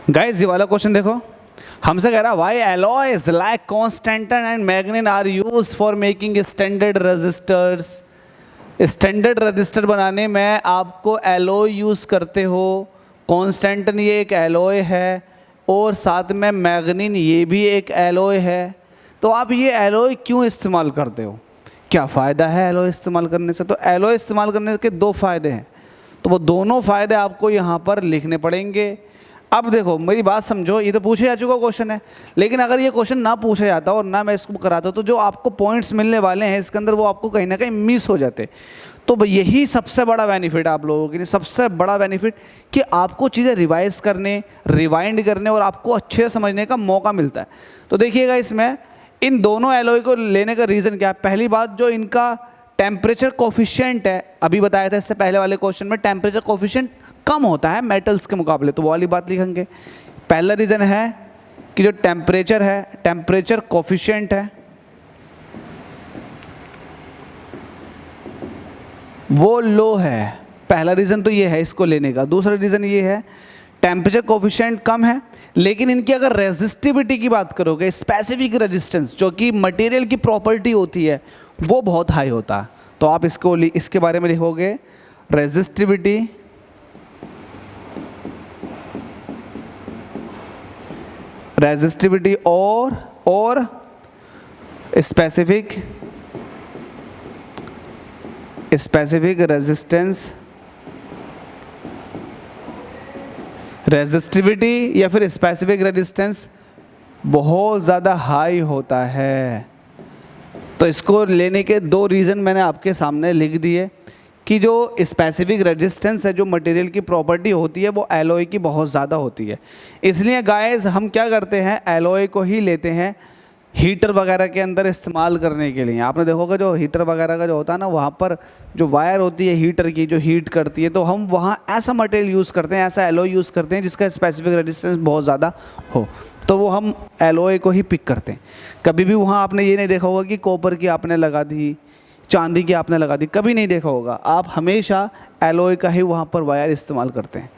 Guys ये वाला question देखो, हमसे कह रहा है why alloys like constantan and manganin are use for making standard resistors. Standard resistor बनाने में आपको एलॉय यूज़ करते हो। कांस्टेंटन ये एक एलॉय है और साथ में मैग्नीन ये भी एक एलॉय है। तो आप ये एलॉय क्यों इस्तेमाल करते हो, क्या फ़ायदा है एलॉय इस्तेमाल करने से? तो एलॉय इस्तेमाल करने के दो फ़ायदे हैं, तो वो दोनों फ़ायदे आपको यहाँ पर लिखने पड़ेंगे। अब देखो मेरी बात समझो, ये तो पूछे जा चुका क्वेश्चन है, लेकिन अगर ये क्वेश्चन ना पूछा जाता और ना मैं इसको कराता तो जो आपको पॉइंट्स मिलने वाले हैं इसके अंदर वो आपको कहीं ना कहीं मिस हो जाते। तो यही सबसे बड़ा बेनिफिट आप लोगों के लिए, सबसे बड़ा बेनिफिट कि आपको चीज़ें रिवाइज करने, रिवाइंड करने और आपको अच्छे से समझने का मौका मिलता है। तो देखिएगा इसमें इन दोनों एलॉय को लेने का रीज़न क्या है। पहली बात, जो इनका टेम्परेचर कोफिशिएंट है, अभी बताया था इससे पहले वाले क्वेश्चन में, टेम्परेचर कोफिशिएंट कम होता है मेटल्स के मुकाबले, तो वो वाली बात लिखेंगे। पहला रीज़न है कि जो टेम्परेचर है, टेम्परेचर कोफिशिएंट है वो लो है। पहला रीज़न तो ये है इसको लेने का। दूसरा रीज़न ये है टेम्परेचर कोफिशिएंट कम है, लेकिन इनकी अगर रेजिस्टिविटी की बात करोगे, स्पेसिफिक रेजिस्टेंस जो कि मटेरियल की प्रॉपर्टी होती है वो बहुत हाई होता है। तो आप इसके बारे में लिखोगे रेजिस्टिविटी, रेजिस्टिविटी और स्पेसिफिक रेजिस्टेंस। रेजिस्टिविटी या फिर स्पेसिफिक रेजिस्टेंस बहुत ज़्यादा हाई होता है। तो इसको लेने के दो रीज़न मैंने आपके सामने लिख दिए कि जो स्पेसिफिक रेजिस्टेंस है, जो मटेरियल की प्रॉपर्टी होती है वो एलॉय की बहुत ज़्यादा होती है। इसलिए गाइस हम क्या करते हैं, एलॉय को ही लेते हैं हीटर वगैरह के अंदर इस्तेमाल करने के लिए। आपने देखोगे जो हीटर वगैरह का जो होता है ना, वहाँ पर जो वायर होती है हीटर की जो हीट करती है, तो हम वहाँ ऐसा मटेरियल यूज़ करते हैं, ऐसा एलॉय यूज़ करते हैं जिसका स्पेसिफिक रेजिस्टेंस बहुत ज़्यादा हो, तो वो हम एलॉय को ही पिक करते हैं। कभी भी वहाँ आपने ये नहीं देखा होगा कि कॉपर की आपने लगा दी, चांदी की आपने लगा दी, कभी नहीं देखा होगा। आप हमेशा एलॉय का ही वहाँ पर वायर इस्तेमाल करते हैं।